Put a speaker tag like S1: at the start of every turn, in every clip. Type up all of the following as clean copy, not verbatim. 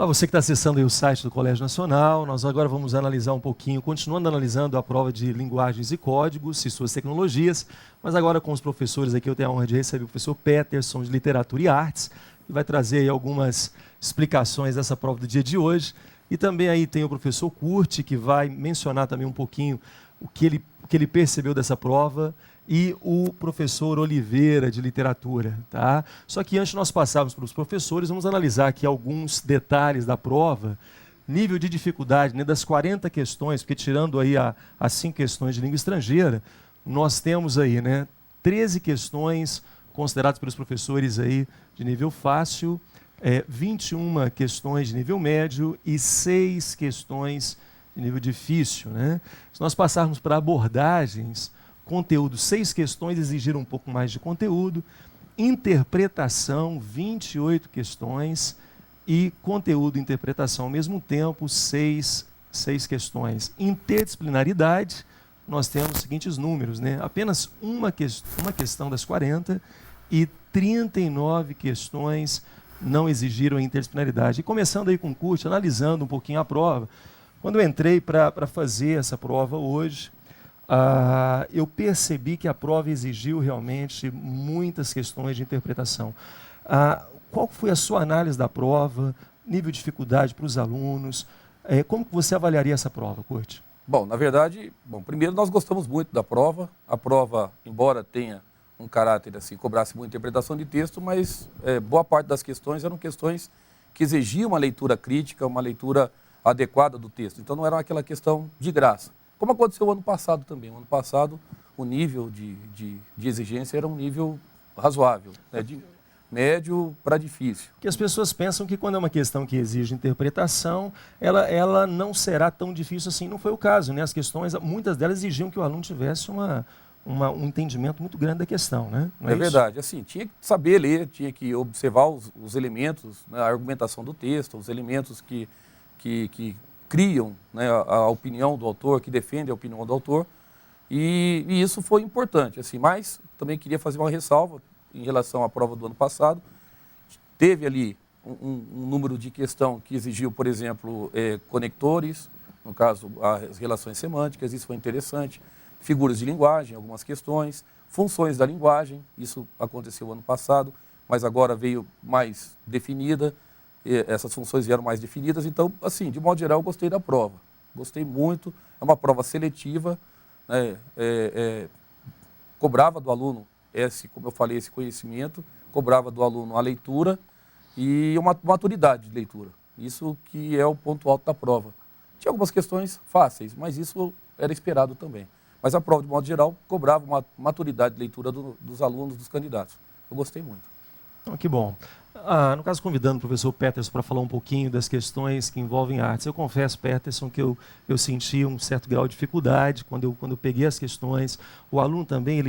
S1: Olá, você que está acessando aí o site do Colégio Nacional, nós agora vamos analisar um pouquinho, continuando analisando a prova de linguagens e códigos e suas tecnologias, mas agora com os professores aqui, eu tenho a honra de receber o professor Peterson, de Literatura e Artes, que vai trazer aí algumas explicações dessa prova do dia de hoje, e também aí tem o professor Curti, que vai mencionar também um pouquinho o que ele percebeu dessa prova, e o professor Oliveira, de Literatura. Tá? Só que antes de nós passarmos para os professores, vamos analisar aqui alguns detalhes da prova, nível de dificuldade, né, das 40 questões, porque tirando aí as 5 questões de língua estrangeira, nós temos aí, né, 13 questões consideradas pelos professores aí de nível fácil, 21 questões de nível médio e 6 questões de nível difícil. Né? Se nós passarmos para abordagens, conteúdo, 6 questões exigiram um pouco mais de conteúdo, interpretação, 28 questões, e conteúdo e interpretação ao mesmo tempo, 6 questões. Interdisciplinaridade, nós temos os seguintes números, né? Apenas uma questão das 40 e 39 questões não exigiram interdisciplinaridade. E começando aí com o curso, analisando um pouquinho a prova, quando eu entrei para fazer essa prova hoje, eu percebi que a prova exigiu realmente muitas questões de interpretação. Qual foi a sua análise da prova, nível de dificuldade para os alunos? Como que você avaliaria essa prova, Curti?
S2: Bom, na verdade, primeiro nós gostamos muito da prova. A prova, embora tenha um caráter assim, cobrasse muita interpretação de texto, mas boa parte das questões eram questões que exigiam uma leitura crítica, uma leitura adequada do texto. Então não era aquela questão de graça. Como aconteceu o ano passado também. O ano passado, o nível de exigência era um nível razoável, né? De médio para difícil.
S1: Porque as pessoas pensam que quando é uma questão que exige interpretação, ela não será tão difícil assim. Não foi o caso, né? As questões, muitas delas exigiam que o aluno tivesse um entendimento muito grande da questão, né? Não é
S2: verdade. Assim, tinha que saber ler, tinha que observar os elementos, né, a argumentação do texto, os elementos que criam, né, a opinião do autor, que defende a opinião do autor, e isso foi importante, assim, mas também queria fazer uma ressalva em relação à prova do ano passado. Teve ali um número de questão que exigiu, por exemplo, conectores, no caso, as relações semânticas, isso foi interessante, figuras de linguagem, algumas questões, funções da linguagem, isso aconteceu ano passado, mas agora veio mais definida, essas funções vieram mais definidas. Então, assim, de modo geral, eu gostei da prova. Gostei muito. É uma prova seletiva, né? Cobrava do aluno, como eu falei, esse conhecimento, cobrava do aluno a leitura e uma maturidade de leitura. Isso que é o ponto alto da prova. Tinha algumas questões fáceis, mas isso era esperado também. Mas a prova, de modo geral, cobrava uma maturidade de leitura dos alunos, dos candidatos. Eu gostei muito.
S1: Que bom. No caso, convidando o professor Peterson para falar um pouquinho das questões que envolvem artes. Eu confesso, Peterson, que eu senti um certo grau de dificuldade quando eu peguei as questões. O aluno também,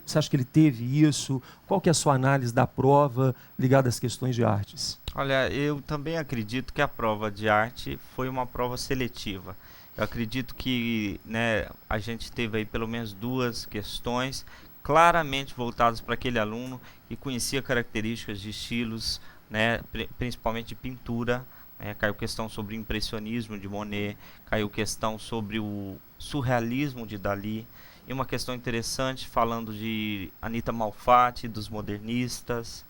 S1: você acha que ele teve isso? Qual que é a sua análise da prova ligada às questões de artes?
S3: Olha, eu também acredito que a prova de arte foi uma prova seletiva. Eu acredito que, né, a gente teve aí pelo menos 2 questões claramente voltadas para aquele aluno que conhecia características de estilos, né, principalmente de pintura. Caiu questão sobre o impressionismo de Monet, caiu questão sobre o surrealismo de Dalí, e uma questão interessante falando de Anita Malfatti, dos modernistas.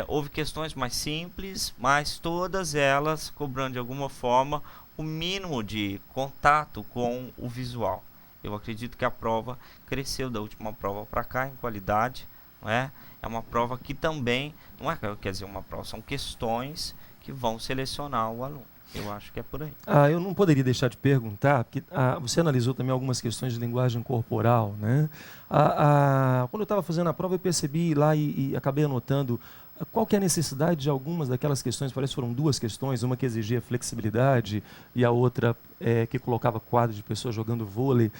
S3: Houve questões mais simples, mas todas elas cobrando de alguma forma o mínimo de contato com o visual. Eu acredito que a prova cresceu da última prova para cá em qualidade, não é? É uma prova que também, não é, quer dizer, uma prova, são questões que vão selecionar o aluno. Eu acho que é por aí.
S1: Eu não poderia deixar de perguntar, porque você analisou também algumas questões de linguagem corporal, né? Quando eu estava fazendo a prova, eu percebi lá e acabei anotando qual que é a necessidade de algumas daquelas questões. Parece que foram 2 questões, uma que exigia flexibilidade e a outra que colocava quadro de pessoas jogando vôlei.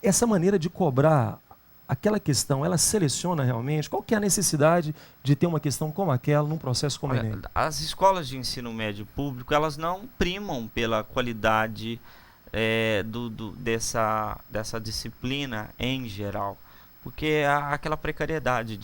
S1: Essa maneira de cobrar aquela questão, ela seleciona realmente? Qual que é a necessidade de ter uma questão como aquela num processo como o Enem?
S3: As escolas de ensino médio público, elas não primam pela qualidade dessa disciplina em geral, porque há aquela precariedade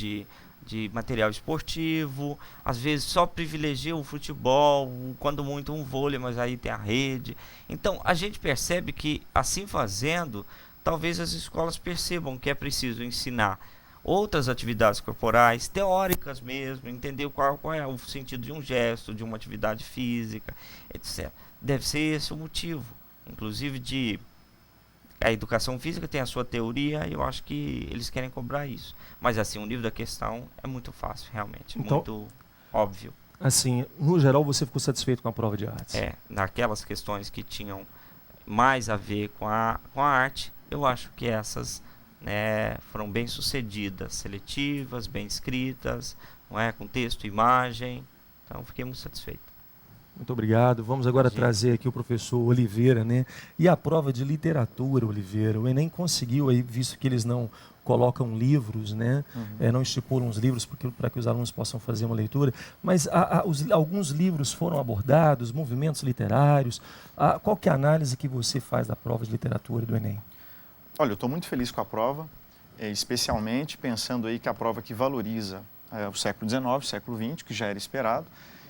S3: de material esportivo, às vezes só privilegia o futebol, quando muito um vôlei, mas aí tem a rede. Então a gente percebe que assim fazendo, talvez as escolas percebam que é preciso ensinar outras atividades corporais, teóricas mesmo, entender qual é o sentido de um gesto, de uma atividade física, etc. Deve ser esse o motivo, inclusive de a educação física tem a sua teoria e eu acho que eles querem cobrar isso. Mas assim, o nível da questão é muito fácil, realmente,
S1: Então,
S3: muito óbvio.
S1: Assim, no geral, você ficou satisfeito com a prova de artes?
S3: Naquelas questões que tinham mais a ver com a arte, eu acho que essas, né, foram bem sucedidas, seletivas, bem escritas, não é, com texto e imagem. Então, fiquei muito satisfeito.
S1: Muito obrigado. Vamos agora trazer aqui o professor Oliveira, né? E a prova de literatura, Oliveira. O Enem conseguiu, aí, visto que eles não colocam livros, né? Não estipulam os livros para que os alunos possam fazer uma leitura, mas alguns livros foram abordados, movimentos literários. Qual que é a análise que você faz da prova de literatura do Enem?
S4: Olha, eu estou muito feliz com a prova, especialmente pensando aí que a prova que valoriza o século XIX, o século XX, que já era esperado,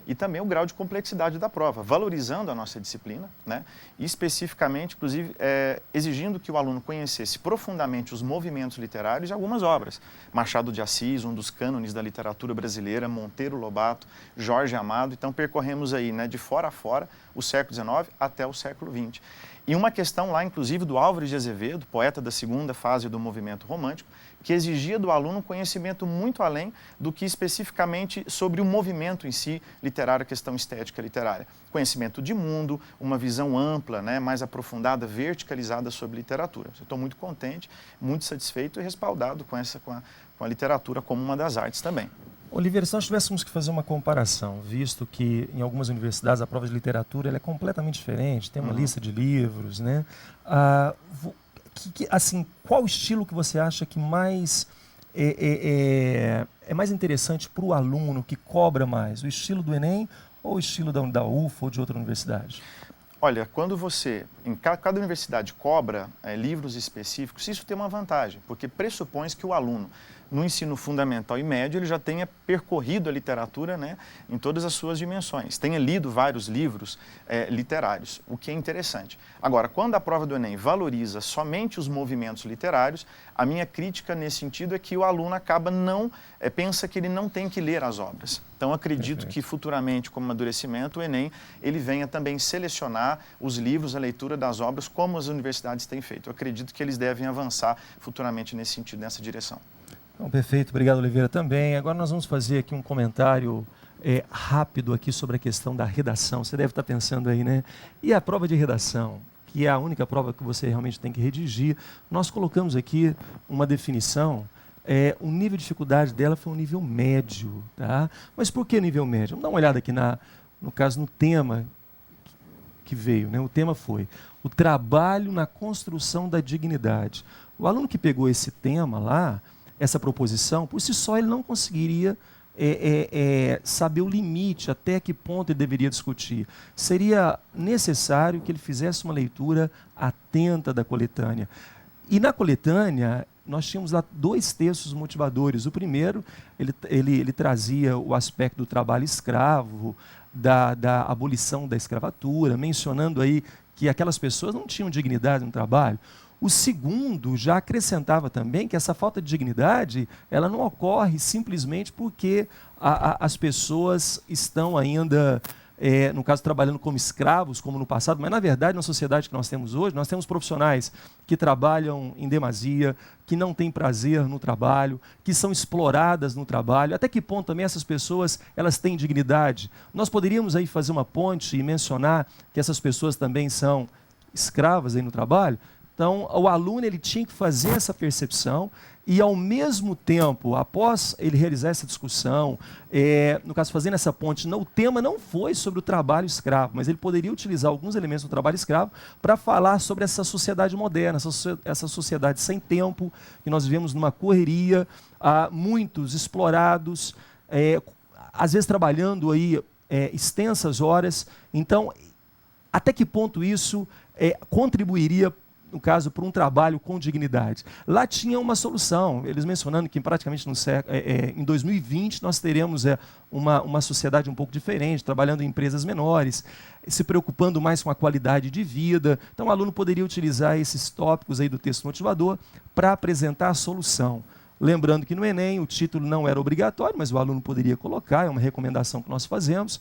S4: e também o grau de complexidade da prova, valorizando a nossa disciplina, né? E especificamente, inclusive, exigindo que o aluno conhecesse profundamente os movimentos literários e algumas obras. Machado de Assis, um dos cânones da literatura brasileira, Monteiro Lobato, Jorge Amado. Então, percorremos aí, né, de fora a fora, o século XIX até o século XX. E uma questão lá, inclusive, do Álvares de Azevedo, poeta da segunda fase do movimento romântico, que exigia do aluno um conhecimento muito além do que especificamente sobre o movimento em si literário, a questão estética literária. Conhecimento de mundo, uma visão ampla, né, mais aprofundada, verticalizada sobre literatura. Estou muito contente, muito satisfeito e respaldado com a literatura como uma das artes também.
S1: Oliveira, se nós tivéssemos que fazer uma comparação, visto que em algumas universidades a prova de literatura ela é completamente diferente, tem uma lista de livros, né? Assim, qual estilo que você acha que mais é mais interessante para o aluno, que cobra mais? O estilo do Enem ou o estilo da UFA ou de outra universidade?
S4: Olha, quando você, em cada universidade cobra livros específicos, isso tem uma vantagem, porque pressupõe que o aluno, no ensino fundamental e médio, ele já tenha percorrido a literatura, né, em todas as suas dimensões, tenha lido vários livros literários, o que é interessante. Agora, quando a prova do Enem valoriza somente os movimentos literários, a minha crítica nesse sentido é que o aluno acaba pensa que ele não tem que ler as obras. Então, acredito que futuramente, como amadurecimento, o Enem ele venha também selecionar os livros, a leitura das obras, como as universidades têm feito. Eu acredito que eles devem avançar futuramente nesse sentido, nessa direção.
S1: Então, perfeito, obrigado, Oliveira, também. Agora nós vamos fazer aqui um comentário rápido aqui sobre a questão da redação. Você deve estar pensando aí, né? E a prova de redação, que é a única prova que você realmente tem que redigir, nós colocamos aqui uma definição. O nível de dificuldade dela foi um nível médio, tá? Mas por que nível médio? Vamos dar uma olhada aqui, no caso, no tema que veio, né? O tema foi o trabalho na construção da dignidade. O aluno que pegou esse tema lá, essa proposição, por si só ele não conseguiria saber o limite, até que ponto ele deveria discutir. Seria necessário que ele fizesse uma leitura atenta da coletânea. E na coletânea, nós tínhamos lá 2 textos motivadores. O primeiro, ele trazia o aspecto do trabalho escravo, da abolição da escravatura, mencionando aí que aquelas pessoas não tinham dignidade no trabalho. O segundo já acrescentava também que essa falta de dignidade ela não ocorre simplesmente porque as pessoas estão ainda, no caso, trabalhando como escravos, como no passado, mas na verdade, na sociedade que nós temos hoje, nós temos profissionais que trabalham em demasia, que não têm prazer no trabalho, que são exploradas no trabalho. Até que ponto também essas pessoas elas têm dignidade? Nós poderíamos aí fazer uma ponte e mencionar que essas pessoas também são escravas aí no trabalho? Então, o aluno ele tinha que fazer essa percepção e, ao mesmo tempo, após ele realizar essa discussão, no caso, fazendo essa ponte, o tema não foi sobre o trabalho escravo, mas ele poderia utilizar alguns elementos do trabalho escravo para falar sobre essa sociedade moderna, essa sociedade sem tempo, que nós vivemos numa correria, muitos explorados, às vezes trabalhando aí extensas horas. Então, até que ponto isso contribuiria no caso, por um trabalho com dignidade. Lá tinha uma solução, eles mencionando que praticamente em 2020 nós teremos uma sociedade um pouco diferente, trabalhando em empresas menores, se preocupando mais com a qualidade de vida. Então o aluno poderia utilizar esses tópicos aí do texto motivador para apresentar a solução. Lembrando que no Enem o título não era obrigatório, mas o aluno poderia colocar, é uma recomendação que nós fazemos.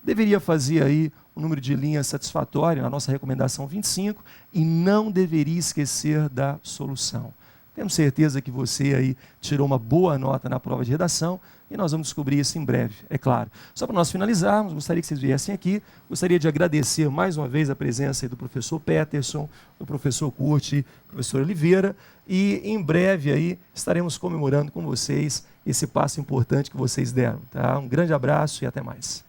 S1: Deveria fazer aí o número de linhas satisfatório, a nossa recomendação 25, e não deveria esquecer da solução. Temos certeza que você aí tirou uma boa nota na prova de redação e nós vamos descobrir isso em breve, é claro. Só para nós finalizarmos, gostaria que vocês viessem aqui, gostaria de agradecer mais uma vez a presença aí do professor Peterson, do professor Curti, do professor Oliveira, e em breve aí estaremos comemorando com vocês esse passo importante que vocês deram. Tá? Um grande abraço e até mais.